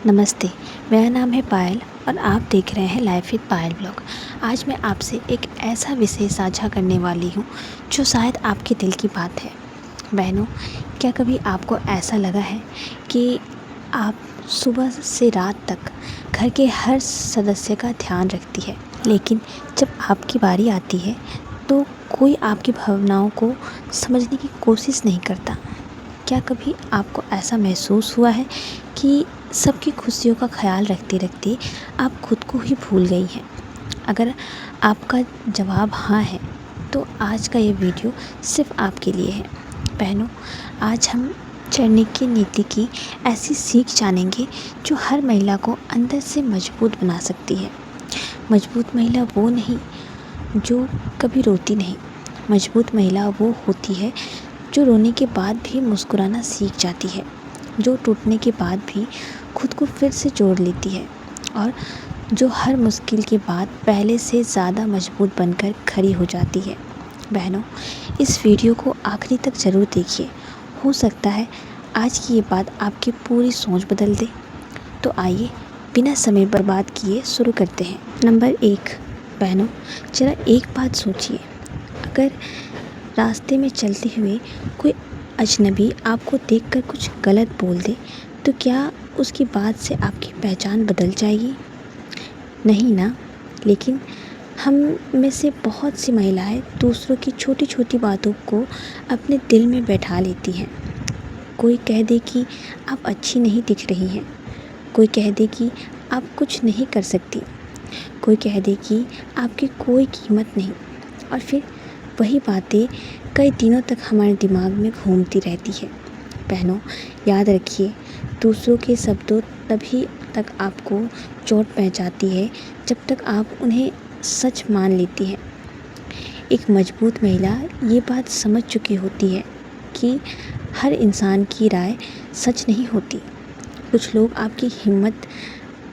नमस्ते, मेरा नाम है पायल और आप देख रहे हैं लाइफ विद पायल ब्लॉग। आज मैं आपसे एक ऐसा विषय साझा करने वाली हूँ जो शायद आपके दिल की बात है। बहनों, क्या कभी आपको ऐसा लगा है कि आप सुबह से रात तक घर के हर सदस्य का ध्यान रखती है, लेकिन जब आपकी बारी आती है तो कोई आपकी भावनाओं को समझने की कोशिश नहीं करता। क्या कभी आपको ऐसा महसूस हुआ है कि सबकी खुशियों का ख्याल रखते रखते आप खुद को ही भूल गई हैं? अगर आपका जवाब हाँ है तो आज का ये वीडियो सिर्फ आपके लिए है। बहनों, आज हम चाणक्य नीति की ऐसी सीख जानेंगे जो हर महिला को अंदर से मजबूत बना सकती है। मजबूत महिला वो नहीं जो कभी रोती नहीं। मजबूत महिला वो होती है जो रोने के बाद भी मुस्कुराना सीख जाती है, जो टूटने के बाद भी खुद को फिर से जोड़ लेती है और जो हर मुश्किल के बाद पहले से ज़्यादा मजबूत बनकर खड़ी हो जाती है। बहनों, इस वीडियो को आखिरी तक ज़रूर देखिए। हो सकता है आज की ये बात आपकी पूरी सोच बदल दे। तो आइए बिना समय बर्बाद किए शुरू करते हैं। नंबर 1, बहनों, ज़रा एक बात सोचिए। अगर रास्ते में चलते हुए कोई अजनबी आपको देखकर कुछ गलत बोल दे तो क्या उसकी बात से आपकी पहचान बदल जाएगी? नहीं ना। लेकिन हम में से बहुत सी महिलाएं दूसरों की छोटी छोटी बातों को अपने दिल में बैठा लेती हैं। कोई कह दे कि आप अच्छी नहीं दिख रही हैं, कोई कह दे कि आप कुछ नहीं कर सकती, कोई कह दे कि आपकी कोई कीमत नहीं, और फिर वही बातें कई दिनों तक हमारे दिमाग में घूमती रहती है। बहनों, याद रखिए, दूसरों के शब्दों तभी तक आपको चोट पहुंचाती है जब तक आप उन्हें सच मान लेती हैं। एक मजबूत महिला ये बात समझ चुकी होती है कि हर इंसान की राय सच नहीं होती। कुछ लोग आपकी हिम्मत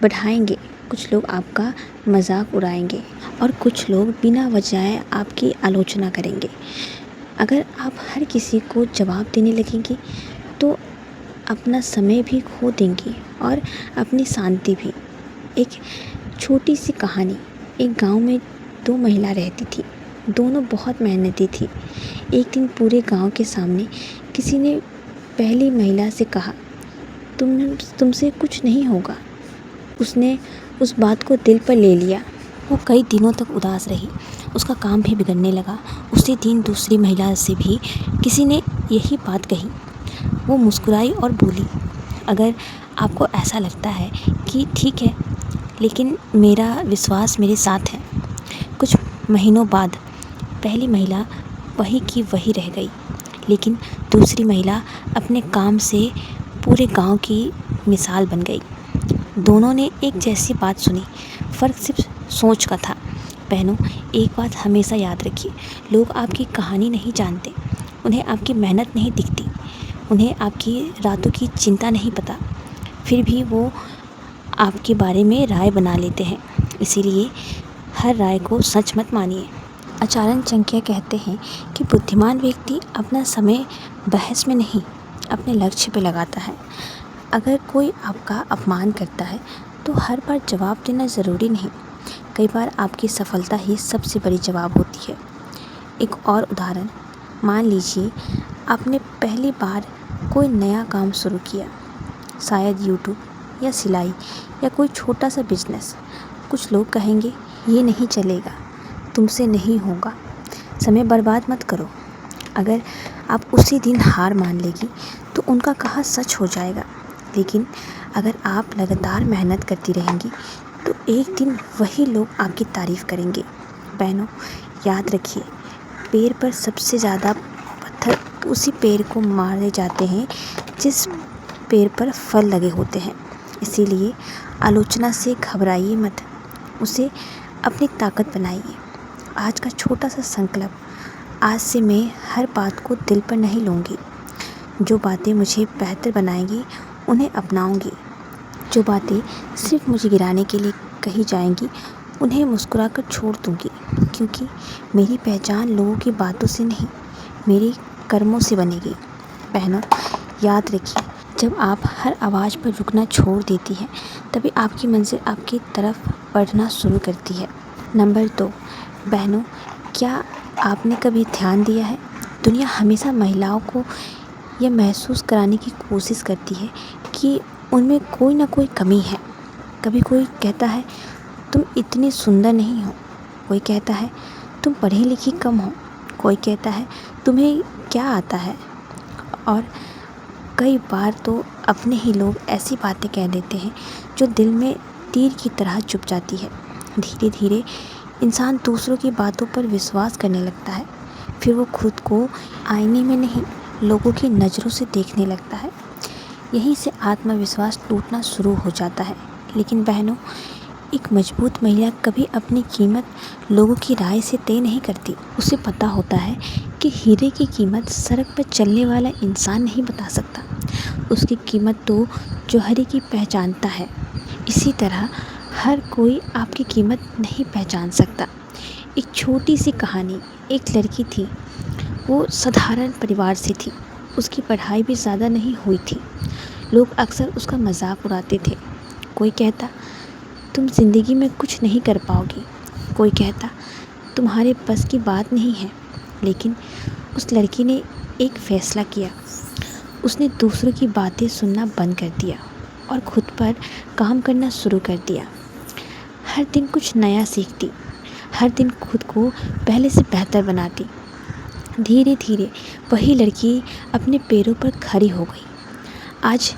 बढ़ाएंगे, कुछ लोग आपका मजाक उड़ाएंगे और कुछ लोग बिना वजह आपकी आलोचना करेंगे। अगर आप हर किसी को जवाब देने लगेंगी तो अपना समय भी खो देंगी और अपनी शांति भी। एक छोटी सी कहानी। एक गांव में 2 महिला रहती थी। दोनों बहुत मेहनती थी। एक दिन पूरे गांव के सामने किसी ने पहली महिला से कहा, तुमसे कुछ नहीं होगा। उसने उस बात को दिल पर ले लिया। वो कई दिनों तक उदास रही। उसका काम भी बिगड़ने लगा। उसी दिन दूसरी महिला से भी किसी ने यही बात कही। वो मुस्कुराई और बोली, अगर आपको ऐसा लगता है कि ठीक है, लेकिन मेरा विश्वास मेरे साथ है। कुछ महीनों बाद पहली महिला वही की वही रह गई, लेकिन दूसरी महिला अपने काम से पूरे गांव की मिसाल बन गई। दोनों ने एक जैसी बात सुनी, फ़र्क सिर्फ सोच का था। बहनों, एक बात हमेशा याद रखिए, लोग आपकी कहानी नहीं जानते, उन्हें आपकी मेहनत नहीं दिखती, उन्हें आपकी रातों की चिंता नहीं पता, फिर भी वो आपके बारे में राय बना लेते हैं। इसीलिए हर राय को सच मत मानिए। आचार्य चाणक्य कहते हैं कि बुद्धिमान व्यक्ति अपना समय बहस में नहीं, अपने लक्ष्य पे लगाता है। अगर कोई आपका अपमान करता है तो हर बार जवाब देना ज़रूरी नहीं। कई बार आपकी सफलता ही सबसे बड़ी जवाब होती है। एक और उदाहरण, मान लीजिए आपने पहली बार कोई नया काम शुरू किया, शायद यूट्यूब या सिलाई या कोई छोटा सा बिजनेस। कुछ लोग कहेंगे ये नहीं चलेगा, तुमसे नहीं होगा, समय बर्बाद मत करो। अगर आप उसी दिन हार मान लेगी तो उनका कहा सच हो जाएगा। लेकिन अगर आप लगातार मेहनत करती रहेंगी तो एक दिन वही लोग आपकी तारीफ़ करेंगे। बहनों, याद रखिए, पेड़ पर सबसे ज़्यादा पत्थर उसी पेड़ को मारे जाते हैं जिस पेड़ पर फल लगे होते हैं। इसीलिए आलोचना से घबराइए मत, उसे अपनी ताकत बनाइए। आज का छोटा सा संकल्प, आज से मैं हर बात को दिल पर नहीं लूँगी। जो बातें मुझे बेहतर बनाएंगी उन्हें अपनाऊंगी। जो बातें सिर्फ मुझे गिराने के लिए कही जाएंगी उन्हें मुस्कुराकर छोड़ दूंगी, क्योंकि मेरी पहचान लोगों की बातों से नहीं, मेरे कर्मों से बनेगी। बहनों, याद रखिए, जब आप हर आवाज़ पर रुकना छोड़ देती हैं, तभी आपकी मंज़िल आपकी तरफ बढ़ना शुरू करती है। नंबर 2, बहनों, क्या आपने कभी ध्यान दिया है, दुनिया हमेशा महिलाओं को यह महसूस कराने की कोशिश करती है कि उनमें कोई ना कोई कमी है। कभी कोई कहता है तुम इतनी सुंदर नहीं हो, कोई कहता है तुम पढ़ी लिखी कम हो, कोई कहता है तुम्हें क्या आता है, और कई बार तो अपने ही लोग ऐसी बातें कह देते हैं जो दिल में तीर की तरह चुभ जाती है। धीरे धीरे इंसान दूसरों की बातों पर विश्वास करने लगता है, फिर वो खुद को आईने में नहीं, लोगों की नज़रों से देखने लगता है। यहीं से आत्मविश्वास टूटना शुरू हो जाता है। लेकिन बहनों, एक मजबूत महिला कभी अपनी कीमत लोगों की राय से तय नहीं करती। उसे पता होता है कि हीरे की कीमत सड़क पर चलने वाला इंसान नहीं बता सकता, उसकी कीमत तो जो हरी की पहचानता है। इसी तरह हर कोई आपकी कीमत नहीं पहचान सकता। एक छोटी सी कहानी, एक लड़की थी, वो साधारण परिवार से थी, उसकी पढ़ाई भी ज़्यादा नहीं हुई थी। लोग अक्सर उसका मजाक उड़ाते थे। कोई कहता तुम ज़िंदगी में कुछ नहीं कर पाओगी, कोई कहता तुम्हारे बस की बात नहीं है। लेकिन उस लड़की ने एक फ़ैसला किया, उसने दूसरों की बातें सुनना बंद कर दिया और खुद पर काम करना शुरू कर दिया। हर दिन कुछ नया सीखती, हर दिन खुद को पहले से बेहतर बनाती। धीरे धीरे वही लड़की अपने पैरों पर खड़ी हो गई। आज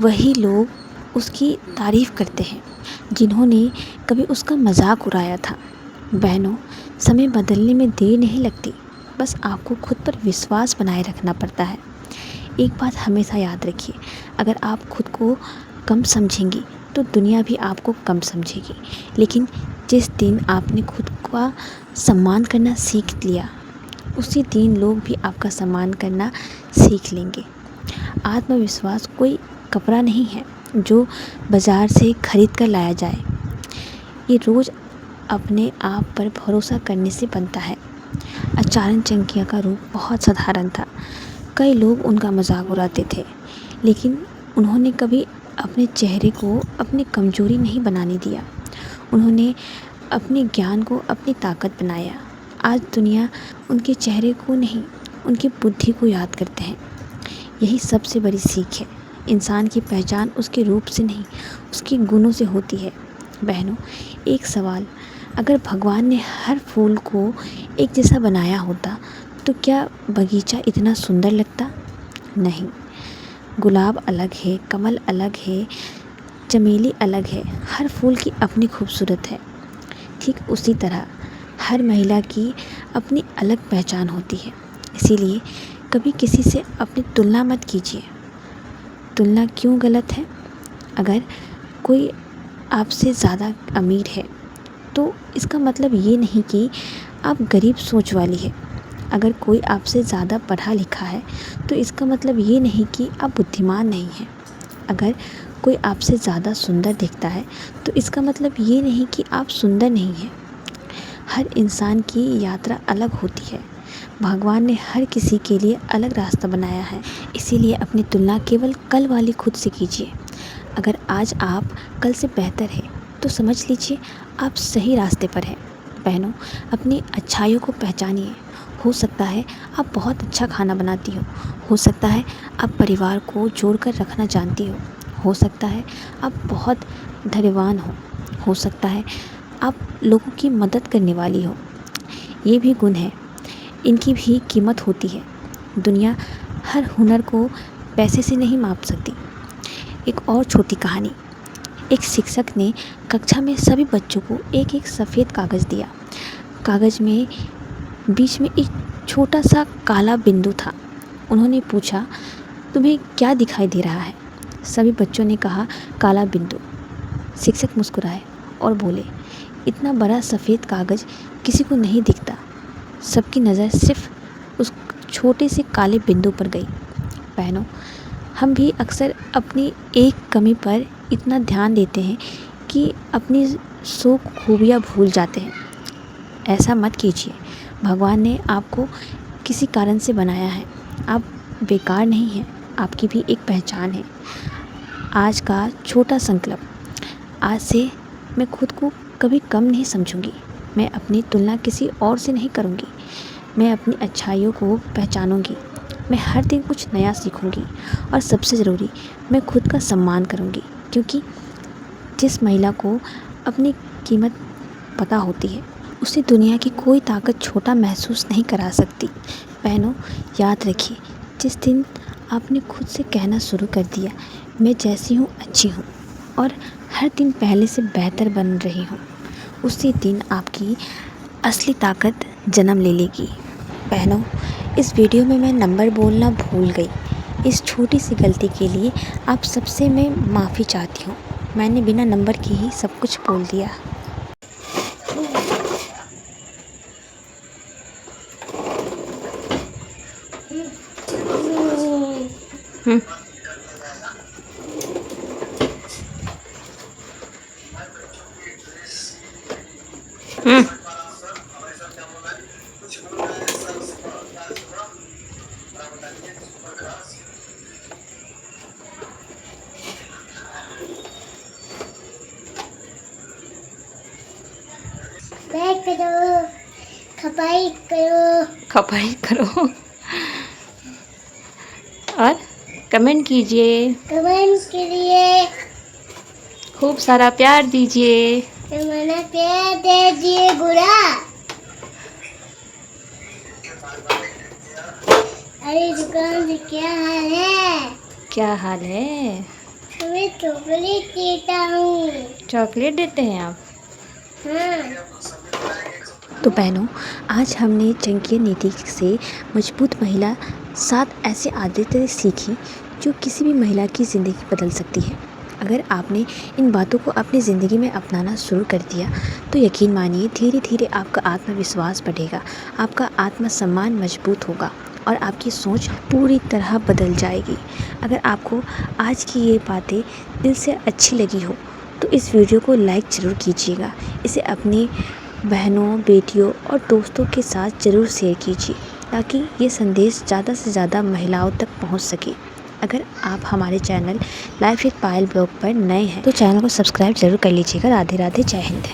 वही लोग उसकी तारीफ़ करते हैं जिन्होंने कभी उसका मजाक उड़ाया था। बहनों, समय बदलने में देर नहीं लगती, बस आपको खुद पर विश्वास बनाए रखना पड़ता है। एक बात हमेशा याद रखिए, अगर आप खुद को कम समझेंगी तो दुनिया भी आपको कम समझेगी। लेकिन जिस दिन आपने खुद का सम्मान करना सीख लिया, उसी दिन लोग भी आपका सम्मान करना सीख लेंगे। आत्मविश्वास कोई कपड़ा नहीं है जो बाज़ार से खरीद कर लाया जाए, ये रोज़ अपने आप पर भरोसा करने से बनता है। आचार्य चाणक्य का रूप बहुत साधारण था। कई लोग उनका मजाक उड़ाते थे, लेकिन उन्होंने कभी अपने चेहरे को अपनी कमजोरी नहीं बनाने दिया। उन्होंने अपने ज्ञान को अपनी ताकत बनाया। आज दुनिया उनके चेहरे को नहीं, उनकी बुद्धि को याद करते हैं। यही सबसे बड़ी सीख है। इंसान की पहचान उसके रूप से नहीं, उसके गुणों से होती है। बहनों, एक सवाल, अगर भगवान ने हर फूल को एक जैसा बनाया होता तो क्या बगीचा इतना सुंदर लगता? नहीं। गुलाब अलग है, कमल अलग है, चमेली अलग है, हर फूल की अपनी खूबसूरत है। ठीक उसी तरह हर महिला की अपनी अलग पहचान होती है। इसीलिए कभी किसी से अपनी तुलना मत कीजिए। तुलना क्यों गलत है? अगर कोई आपसे ज़्यादा अमीर है तो इसका मतलब ये नहीं कि आप गरीब सोच वाली है। अगर कोई आपसे ज़्यादा पढ़ा लिखा है तो इसका मतलब ये नहीं कि आप बुद्धिमान नहीं हैं। अगर कोई आपसे ज़्यादा सुंदर दिखता है तो इसका मतलब ये नहीं कि आप सुंदर नहीं हैं। हर इंसान की यात्रा अलग होती है। भगवान ने हर किसी के लिए अलग रास्ता बनाया है। इसीलिए अपनी तुलना केवल कल वाली खुद से कीजिए। अगर आज आप कल से बेहतर है तो समझ लीजिए आप सही रास्ते पर हैं। बहनों, अपनी अच्छाइयों को पहचानिए। हो सकता है आप बहुत अच्छा खाना बनाती हो सकता है आप परिवार को जोड़कर रखना जानती हो सकता है आप बहुत धैर्यवान हो सकता है आप लोगों की मदद करने वाली हो। ये भी गुण हैं, इनकी भी कीमत होती है। दुनिया हर हुनर को पैसे से नहीं माप सकती। एक और छोटी कहानी। एक शिक्षक ने कक्षा में सभी बच्चों को एक एक सफ़ेद कागज़ दिया। कागज़ में बीच में एक छोटा सा काला बिंदु था। उन्होंने पूछा, तुम्हें क्या दिखाई दे रहा है? सभी बच्चों ने कहा, काला बिंदु। शिक्षक मुस्कुराए और बोले, इतना बड़ा सफ़ेद कागज़ किसी को नहीं दिखता। सबकी नज़र सिर्फ उस छोटे से काले बिंदु पर गई। बहनों, हम भी अक्सर अपनी एक कमी पर इतना ध्यान देते हैं कि अपनी 100 खूबियाँ भूल जाते हैं। ऐसा मत कीजिए। भगवान ने आपको किसी कारण से बनाया है। आप बेकार नहीं हैं, आपकी भी एक पहचान है। आज का छोटा संकल्प, आज से मैं खुद को कभी कम नहीं समझूंगी। मैं अपनी तुलना किसी और से नहीं करूंगी। मैं अपनी अच्छाइयों को पहचानूंगी। मैं हर दिन कुछ नया सीखूंगी और सबसे ज़रूरी, मैं खुद का सम्मान करूंगी, क्योंकि जिस महिला को अपनी कीमत पता होती है उसे दुनिया की कोई ताकत छोटा महसूस नहीं करा सकती। बहनों, याद रखिए, जिस दिन आपने खुद से कहना शुरू कर दिया, मैं जैसी हूँ अच्छी हूँ और हर दिन पहले से बेहतर बन रही हूँ, उसी दिन आपकी असली ताकत जन्म ले लेगी। बहनों, इस वीडियो में मैं नंबर बोलना भूल गई। इस छोटी सी गलती के लिए आप सबसे मैं माफ़ी चाहती हूँ। मैंने बिना नंबर के ही सब कुछ बोल दिया। हम्म हम्म बैक करो, खपाई करो, खपाई करो और कमेंट कीजिए, कमेंट करिए, खूब सारा प्यार दीजिए। मैंने प्यार दे दिए बुरा। अरे दुकान से क्या हाल है? क्या हाल है? तुम्हें चॉकलेट देता हूँ। चॉकलेट देते हैं आप? हाँ। तो बहनों, आज हमने चंकीय नीति से मजबूत महिला 7 ऐसी आदतें सीखी जो किसी भी महिला की ज़िंदगी बदल सकती है। अगर आपने इन बातों को अपनी ज़िंदगी में अपनाना शुरू कर दिया तो यकीन मानिए, धीरे धीरे आपका आत्मविश्वास बढ़ेगा, आपका आत्मसम्मान मजबूत होगा और आपकी सोच पूरी तरह बदल जाएगी। अगर आपको आज की ये बातें दिल से अच्छी लगी हो तो इस वीडियो को लाइक ज़रूर कीजिएगा। इसे अपनी बहनों, बेटियों और दोस्तों के साथ ज़रूर शेयर कीजिए ताकि ये संदेश ज़्यादा से ज़्यादा महिलाओं तक पहुंच सके। अगर आप हमारे channel life with Payal blog पर नए हैं तो चैनल को सब्सक्राइब ज़रूर कर लीजिएगा। राधे राधे, जय हिंद।